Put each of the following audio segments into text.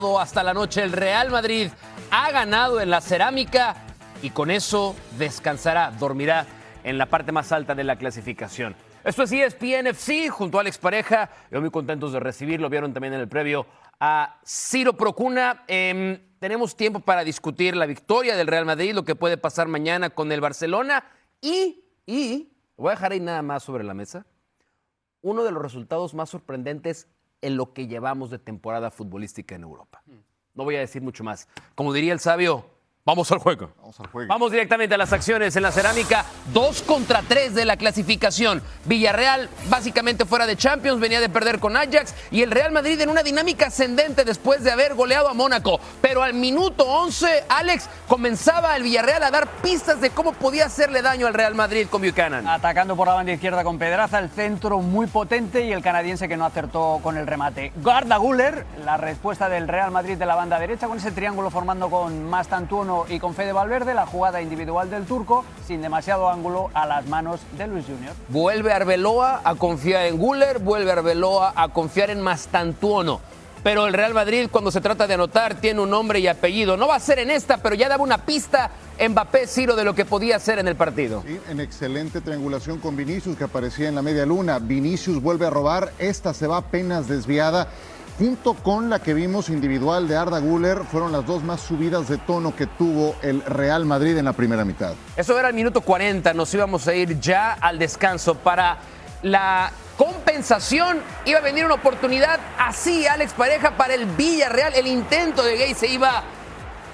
Hasta la noche el Real Madrid ha ganado en la Cerámica y con eso descansará, dormirá en la parte más alta de la clasificación. Esto es ESPN FC junto a Alex Pareja. Yo muy contentos de recibirlo. Vieron también en el previo a Ciro Procuna. Tenemos tiempo para discutir la victoria del Real Madrid, lo que puede pasar mañana con el Barcelona y voy a dejar ahí nada más sobre la mesa uno de los resultados más sorprendentes en lo que llevamos de temporada futbolística en Europa. No voy a decir mucho más. Como diría el sabio, vamos al juego. Vamos directamente a las acciones en la Cerámica. 2 contra 3 de la clasificación. Villarreal básicamente fuera de Champions, venía de perder con Ajax y el Real Madrid en una dinámica ascendente después de haber goleado a Mónaco. Pero al minuto 11, Alex, comenzaba el Villarreal a dar pistas de cómo podía hacerle daño al Real Madrid con Buchanan. Atacando por la banda izquierda con Pedraza, el centro muy potente y el canadiense que no acertó con el remate. Arda Güler, la respuesta del Real Madrid de la banda derecha con ese triángulo formando con Mastantuono y con Fede Valverde, la jugada individual del turco sin demasiado ángulo a las manos de Luis Junior. Vuelve Arbeloa a confiar en Güler, vuelve Arbeloa a confiar en Mastantuono. Pero el Real Madrid, cuando se trata de anotar, tiene un nombre y apellido. No va a ser en esta, pero ya daba una pista Mbappé, Ciro, de lo que podía hacer en el partido. Sí, en excelente triangulación con Vinicius, que aparecía en la media luna. Vinicius vuelve a robar, esta se va apenas desviada. Junto con la que vimos individual de Arda Güler, fueron las dos más subidas de tono que tuvo el Real Madrid en la primera mitad. Eso era el minuto 40, nos íbamos a ir ya al descanso. Para la compensación iba a venir una oportunidad así, Alex Pareja, para el Villarreal. El intento de Gay se iba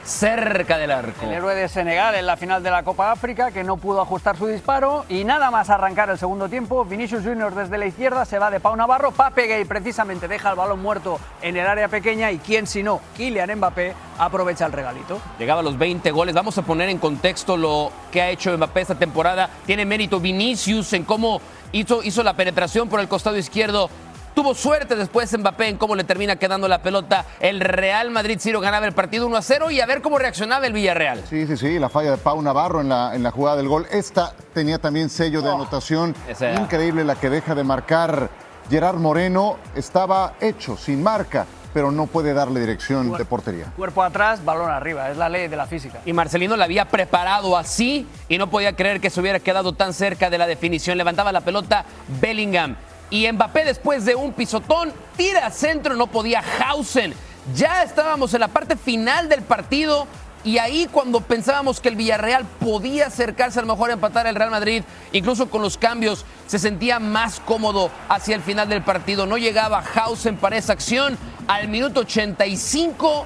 cerca del arco. El héroe de Senegal en la final de la Copa África, que no pudo ajustar su disparo y nada más arrancar el segundo tiempo, Vinicius Junior desde la izquierda se va de Pau Navarro, Pape Gay precisamente deja el balón muerto en el área pequeña y quién si no, Kylian Mbappé aprovecha el regalito. Llegaba a los 20 goles, vamos a poner en contexto lo que ha hecho Mbappé esta temporada. Tiene mérito Vinicius en cómo hizo la penetración por el costado izquierdo. Tuvo suerte después Mbappé en cómo le termina quedando la pelota. El Real Madrid, Ciro, ganaba el partido 1-0 y a ver cómo reaccionaba el Villarreal. Sí, la falla de Pau Navarro en la jugada del gol. Esta tenía también sello de anotación. Increíble la que deja de marcar Gerard Moreno. Estaba hecho, sin marca, pero no puede darle dirección de portería. Cuerpo atrás, balón arriba, es la ley de la física. Y Marcelino la había preparado así y no podía creer que se hubiera quedado tan cerca de la definición. Levantaba la pelota Bellingham. Y Mbappé, después de un pisotón, tira a centro, no podía Hausen. Ya estábamos en la parte final del partido y ahí cuando pensábamos que el Villarreal podía acercarse a lo mejor a empatar al Real Madrid, incluso con los cambios, se sentía más cómodo hacia el final del partido. No llegaba Hausen para esa acción. Al minuto 85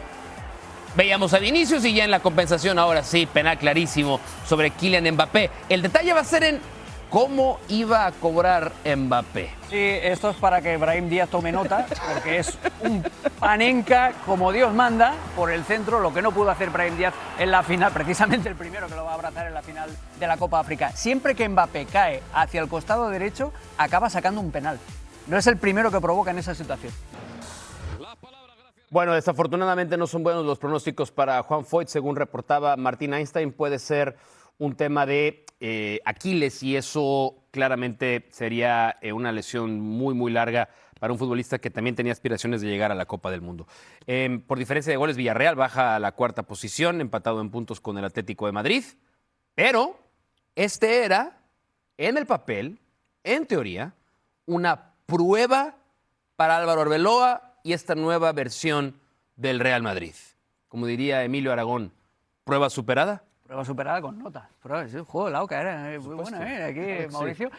veíamos a Vinicius y ya en la compensación, ahora sí, penal clarísimo sobre Kylian Mbappé. El detalle va a ser en cómo iba a cobrar Mbappé. Sí, esto es para que Brahim Díaz tome nota, porque es un panenca como Dios manda por el centro, lo que no pudo hacer Brahim Díaz en la final, precisamente el primero que lo va a abrazar en la final de la Copa África. Siempre que Mbappé cae hacia el costado derecho, acaba sacando un penal. No es el primero que provoca en esa situación. Bueno, desafortunadamente no son buenos los pronósticos para Juan Foyt, según reportaba Martín Einstein, puede ser un tema de Aquiles y eso claramente sería una lesión muy, muy larga para un futbolista que también tenía aspiraciones de llegar a la Copa del Mundo. Por diferencia de goles, Villarreal baja a la 4ª posición, empatado en puntos con el Atlético de Madrid, pero este era, en el papel, en teoría, una prueba para Álvaro Arbeloa y esta nueva versión del Real Madrid. Como diría Emilio Aragón, ¿prueba superada? Prueba superada con nota. Es un juego de la OCA, era muy buena, aquí Mauricio.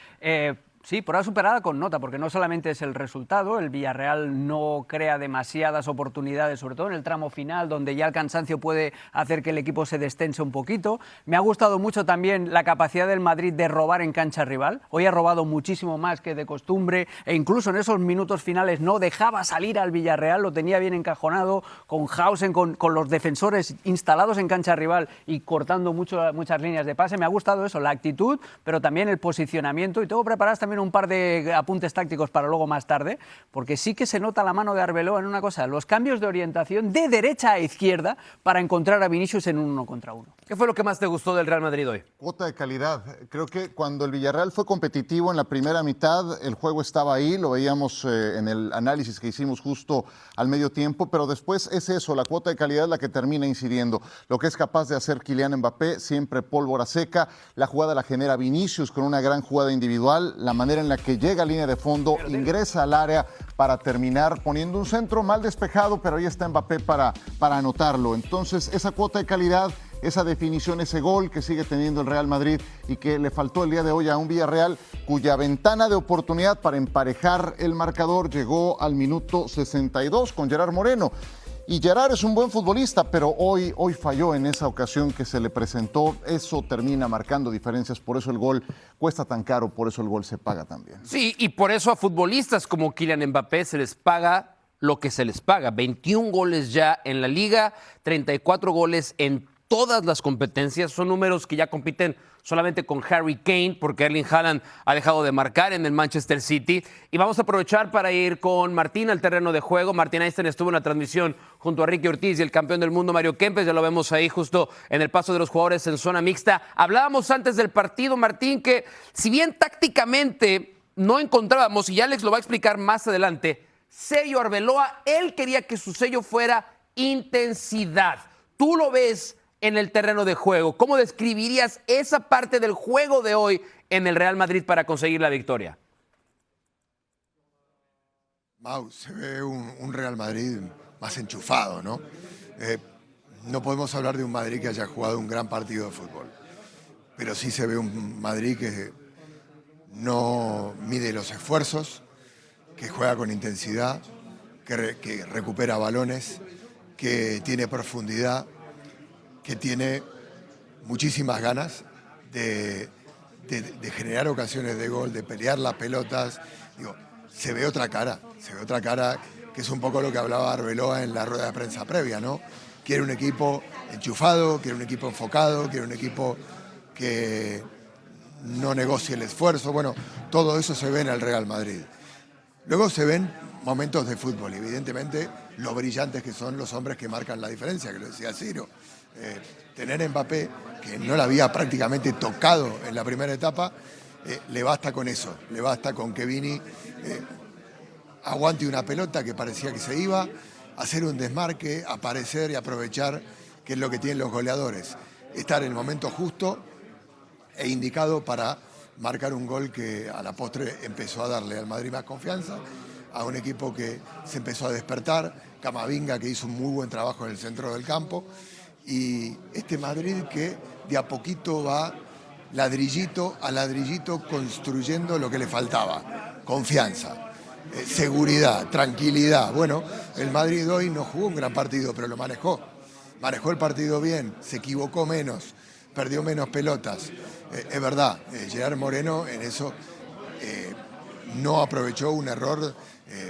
Sí, prueba superada con nota, porque no solamente es el resultado, el Villarreal no crea demasiadas oportunidades, sobre todo en el tramo final, donde ya el cansancio puede hacer que el equipo se destense un poquito. Me ha gustado mucho también la capacidad del Madrid de robar en cancha rival. Hoy ha robado muchísimo más que de costumbre, e incluso en esos minutos finales no dejaba salir al Villarreal, lo tenía bien encajonado, con Hausen, con los defensores instalados en cancha rival y cortando muchas líneas de pase. Me ha gustado eso, la actitud, pero también el posicionamiento, y tengo preparadas también un par de apuntes tácticos para luego más tarde, porque sí que se nota la mano de Arbeloa en una cosa, los cambios de orientación de derecha a izquierda para encontrar a Vinicius en un 1 contra 1. ¿Qué fue lo que más te gustó del Real Madrid hoy? Cuota de calidad. Creo que cuando el Villarreal fue competitivo en la primera mitad, el juego estaba ahí, lo veíamos en el análisis que hicimos justo al medio tiempo, pero después es eso, la cuota de calidad la que termina incidiendo. Lo que es capaz de hacer Kylian Mbappé, siempre pólvora seca, la jugada la genera Vinicius con una gran jugada individual, la manera en la que llega a línea de fondo, ingresa al área para terminar poniendo un centro mal despejado, pero ahí está Mbappé para anotarlo. Entonces, esa cuota de calidad, esa definición, ese gol que sigue teniendo el Real Madrid y que le faltó el día de hoy a un Villarreal cuya ventana de oportunidad para emparejar el marcador llegó al minuto 62 con Gerard Moreno. Y Gerard es un buen futbolista, pero hoy falló en esa ocasión que se le presentó. Eso termina marcando diferencias, por eso el gol cuesta tan caro, por eso el gol se paga también. Sí, y por eso a futbolistas como Kylian Mbappé se les paga lo que se les paga. 21 goles ya en la liga, 34 goles en todas las competencias. Son números que ya compiten solamente con Harry Kane, porque Erling Haaland ha dejado de marcar en el Manchester City. Y vamos a aprovechar para ir con Martín al terreno de juego. Martín Einstein estuvo en la transmisión junto a Ricky Ortiz y el campeón del mundo Mario Kempes. Ya lo vemos ahí justo en el paso de los jugadores en zona mixta. Hablábamos antes del partido, Martín, que si bien tácticamente no encontrábamos, y Alex lo va a explicar más adelante, sello Arbeloa, él quería que su sello fuera intensidad. Tú lo ves en el terreno de juego. ¿Cómo describirías esa parte del juego de hoy en el Real Madrid para conseguir la victoria? Mau, se ve un Real Madrid más enchufado, ¿no? No podemos hablar de un Madrid que haya jugado un gran partido de fútbol, pero sí se ve un Madrid que no mide los esfuerzos, que juega con intensidad, que recupera balones, que tiene profundidad, que tiene muchísimas ganas de generar ocasiones de gol, de pelear las pelotas. Digo, se ve otra cara que es un poco lo que hablaba Arbeloa en la rueda de prensa previa, ¿no? Quiere un equipo enchufado, quiere un equipo enfocado, quiere un equipo que no negocie el esfuerzo. Bueno, todo eso se ve en el Real Madrid. Luego se ven momentos de fútbol, evidentemente lo brillantes que son los hombres que marcan la diferencia, que lo decía Ciro. Tener a Mbappé, que no la había prácticamente tocado en la primera etapa, le basta con eso, le basta con que Vini aguante una pelota que parecía que se iba, hacer un desmarque, aparecer y aprovechar, que es lo que tienen los goleadores, estar en el momento justo e indicado para marcar un gol que a la postre empezó a darle al Madrid más confianza, a un equipo que se empezó a despertar, Camavinga que hizo un muy buen trabajo en el centro del campo, y este Madrid que de a poquito va ladrillito a ladrillito construyendo lo que le faltaba, confianza, seguridad, tranquilidad. Bueno, el Madrid hoy no jugó un gran partido, pero lo manejó el partido bien, se equivocó menos, perdió menos pelotas. Es verdad, Gerard Moreno en eso no aprovechó un error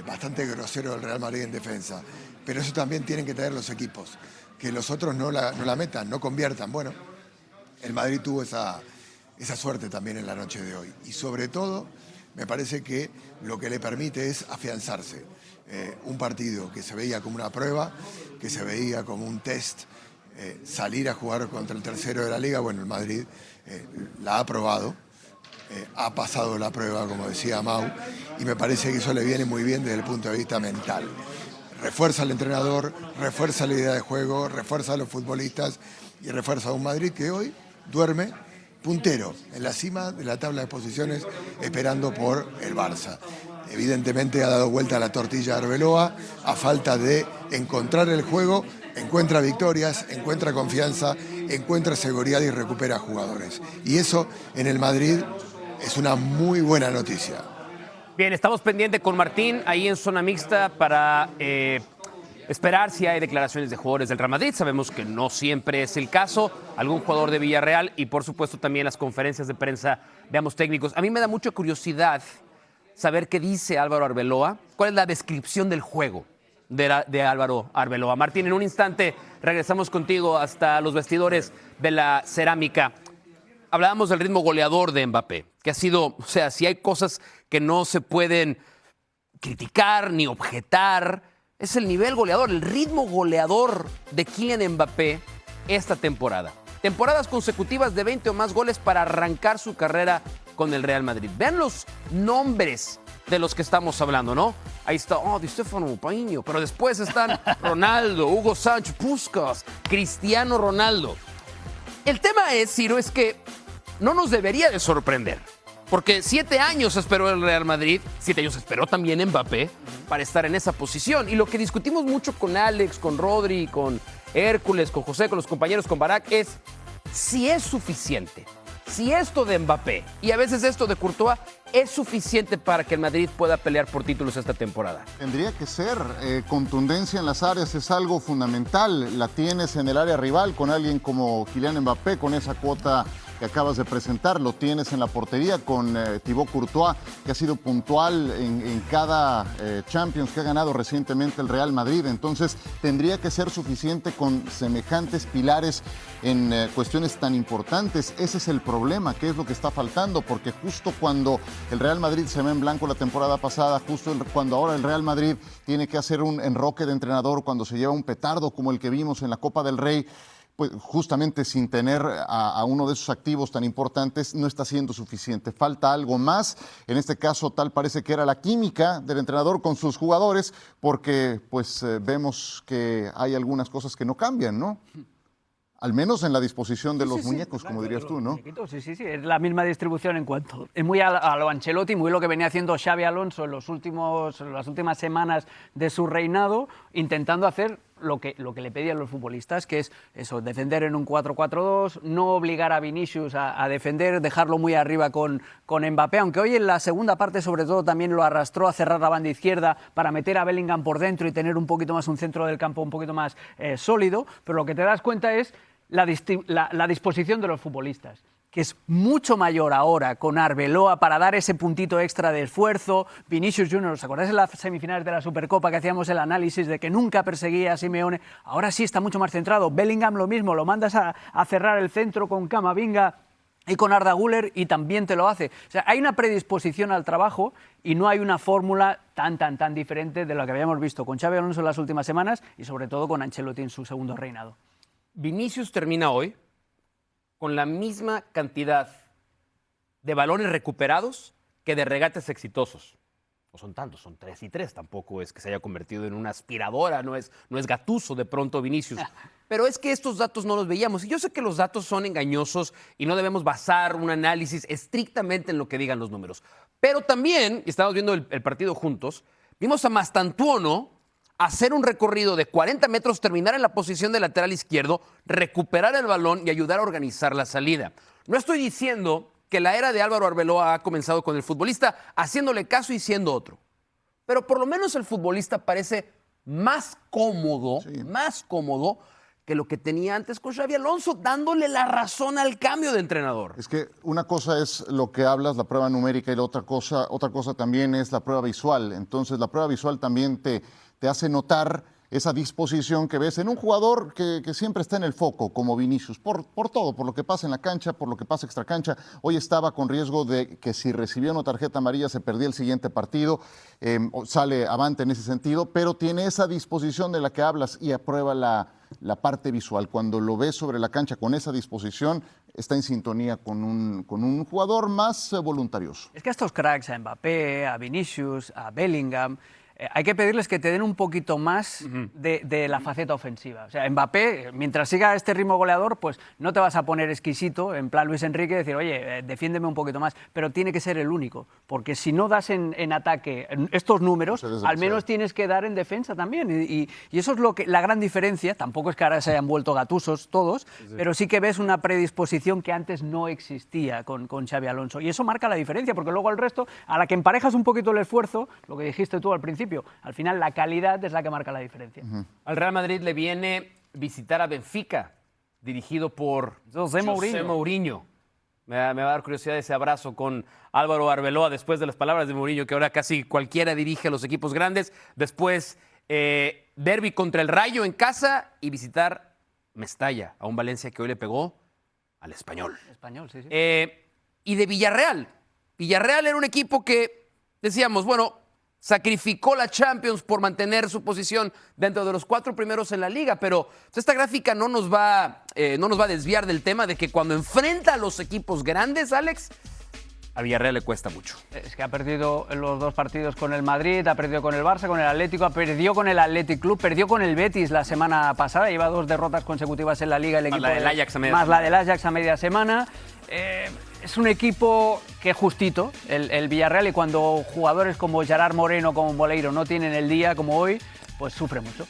bastante grosero del Real Madrid en defensa, pero eso también tienen que tener los equipos, que los otros no la metan, no conviertan. Bueno, el Madrid tuvo esa suerte también en la noche de hoy. Y sobre todo, me parece que lo que le permite es afianzarse. Un partido que se veía como una prueba, que se veía como un test, salir a jugar contra el tercero de la Liga. Bueno, el Madrid la ha aprobado, ha pasado la prueba, como decía Mau, y me parece que eso le viene muy bien desde el punto de vista mental. Refuerza al entrenador, refuerza la idea de juego, refuerza a los futbolistas y refuerza a un Madrid que hoy duerme puntero en la cima de la tabla de posiciones esperando por el Barça. Evidentemente ha dado vuelta a la tortilla Arbeloa, a falta de encontrar el juego, encuentra victorias, encuentra confianza, encuentra seguridad y recupera jugadores. Y eso en el Madrid es una muy buena noticia. Bien, estamos pendientes con Martín ahí en zona mixta para esperar si hay declaraciones de jugadores del Real Madrid. Sabemos que no siempre es el caso. Algún jugador de Villarreal y, por supuesto, también las conferencias de prensa de ambos técnicos. A mí me da mucha curiosidad saber qué dice Álvaro Arbeloa. ¿Cuál es la descripción del juego de Álvaro Arbeloa? Martín, en un instante regresamos contigo hasta los vestidores de la Cerámica. Hablábamos del ritmo goleador de Mbappé, que ha sido, o sea, si hay cosas que no se pueden criticar ni objetar, es el nivel goleador, el ritmo goleador de Kylian Mbappé esta temporada. temporadas consecutivas de 20 o más goles para arrancar su carrera con el Real Madrid. Vean los nombres de los que estamos hablando, ¿no? Ahí está, Di Stefano, Painho, pero después están Ronaldo, Hugo Sánchez, Puskás, Cristiano Ronaldo. El tema es, Ciro, es que no nos debería de sorprender, porque 7 años esperó el Real Madrid, 7 años esperó también Mbappé para estar en esa posición. Y lo que discutimos mucho con Alex, con Rodri, con Hércules, con José, con los compañeros, con Barak, es si es suficiente. Si esto de Mbappé y a veces esto de Courtois es suficiente para que el Madrid pueda pelear por títulos esta temporada. Tendría que ser. Contundencia en las áreas es algo fundamental. La tienes en el área rival con alguien como Kylian Mbappé, con esa cuota que acabas de presentar. Lo tienes en la portería con Thibaut Courtois, que ha sido puntual en cada Champions que ha ganado recientemente el Real Madrid. Entonces, tendría que ser suficiente con semejantes pilares en cuestiones tan importantes. Ese es el problema, que es lo que está faltando, porque justo cuando el Real Madrid se ve en blanco la temporada pasada, justo cuando ahora el Real Madrid tiene que hacer un enroque de entrenador, cuando se lleva un petardo como el que vimos en la Copa del Rey, pues justamente sin tener a uno de esos activos tan importantes, no está siendo suficiente. Falta algo más. En este caso, tal parece que era la química del entrenador con sus jugadores, porque pues vemos que hay algunas cosas que no cambian, ¿no? Al menos en la disposición de los muñecos, claro, como dirías tú, ¿no? Sí, es la misma distribución en cuanto. Es muy a lo Ancelotti, muy lo que venía haciendo Xabi Alonso en las últimas semanas de su reinado, intentando hacer lo que le pedían los futbolistas, que es eso, defender en un 4-4-2, no obligar a Vinicius a defender, dejarlo muy arriba con Mbappé, aunque hoy en la segunda parte sobre todo también lo arrastró a cerrar la banda izquierda para meter a Bellingham por dentro y tener un poquito más un centro del campo un poquito más sólido, pero lo que te das cuenta es la disposición de los futbolistas, que es mucho mayor ahora con Arbeloa para dar ese puntito extra de esfuerzo. Vinicius Junior, ¿os acordáis en las semifinales de la Supercopa que hacíamos el análisis de que nunca perseguía a Simeone? Ahora sí está mucho más centrado. Bellingham lo mismo, lo mandas a cerrar el centro con Camavinga y con Arda Güler y también te lo hace. O sea, hay una predisposición al trabajo y no hay una fórmula tan diferente de lo que habíamos visto con Xabi Alonso en las últimas semanas y sobre todo con Ancelotti en su segundo reinado. Vinicius termina hoy con la misma cantidad de balones recuperados que de regates exitosos. No son tantos, son 3 y 3. Tampoco es que se haya convertido en una aspiradora, no es Gattuso de pronto Vinicius. Pero es que estos datos no los veíamos. Y yo sé que los datos son engañosos y no debemos basar un análisis estrictamente en lo que digan los números. Pero también, y estábamos viendo el partido juntos, vimos a Mastantuono hacer un recorrido de 40 metros, terminar en la posición de lateral izquierdo, recuperar el balón y ayudar a organizar la salida. No estoy diciendo que la era de Álvaro Arbeloa ha comenzado con el futbolista haciéndole caso y siendo otro. Pero por lo menos el futbolista parece más cómodo que lo que tenía antes con Xabi Alonso, dándole la razón al cambio de entrenador. Es que una cosa es lo que hablas, la prueba numérica, y la otra cosa también es la prueba visual. Entonces, la prueba visual también te hace notar esa disposición que ves en un jugador que siempre está en el foco, como Vinicius, por todo, por lo que pasa en la cancha, por lo que pasa extracancha. Hoy estaba con riesgo de que si recibía una tarjeta amarilla se perdía el siguiente partido, sale avante en ese sentido, pero tiene esa disposición de la que hablas y aprueba la parte visual. Cuando lo ves sobre la cancha con esa disposición, está en sintonía con un jugador más voluntarioso. Es que a estos cracks, a Mbappé, a Vinicius, a Bellingham, hay que pedirles que te den un poquito más de la faceta ofensiva. O sea, Mbappé, mientras siga este ritmo goleador, pues no te vas a poner exquisito, en plan Luis Enrique, decir, oye, defiéndeme un poquito más, pero tiene que ser el único, porque si no das en ataque estos números, al menos tienes que dar en defensa también. Y eso es la gran diferencia. Tampoco es que ahora se hayan vuelto gatusos todos, pero sí que ves una predisposición que antes no existía con Xabi Alonso. Y eso marca la diferencia, porque luego el resto, a la que emparejas un poquito el esfuerzo, lo que dijiste tú al principio, al final la calidad es la que marca la diferencia. Al Real Madrid le viene visitar a Benfica, dirigido por José Mourinho. Me va a dar curiosidad ese abrazo con Álvaro Arbeloa después de las palabras de Mourinho, que ahora casi cualquiera dirige a los equipos grandes. Después, derbi contra el Rayo en casa y visitar Mestalla, a un Valencia que hoy le pegó al Español. Sí. Y de Villarreal. Villarreal era un equipo que decíamos, bueno, sacrificó la Champions por mantener su posición dentro de los 4 primeros en la liga, pero esta gráfica no nos va a desviar del tema de que cuando enfrenta a los equipos grandes, Alex, a Villarreal le cuesta mucho. Es que ha perdido los 2 partidos con el Madrid, ha perdido con el Barça, con el Atlético, perdió con el Athletic Club, perdió con el Betis la semana pasada, lleva 2 derrotas consecutivas en la Liga, el equipo la del Ajax a media más semana. la del Ajax a media semana. Es un equipo que justito, el Villarreal, y cuando jugadores como Gerard Moreno, como Boleiro no tienen el día como hoy, pues sufre mucho.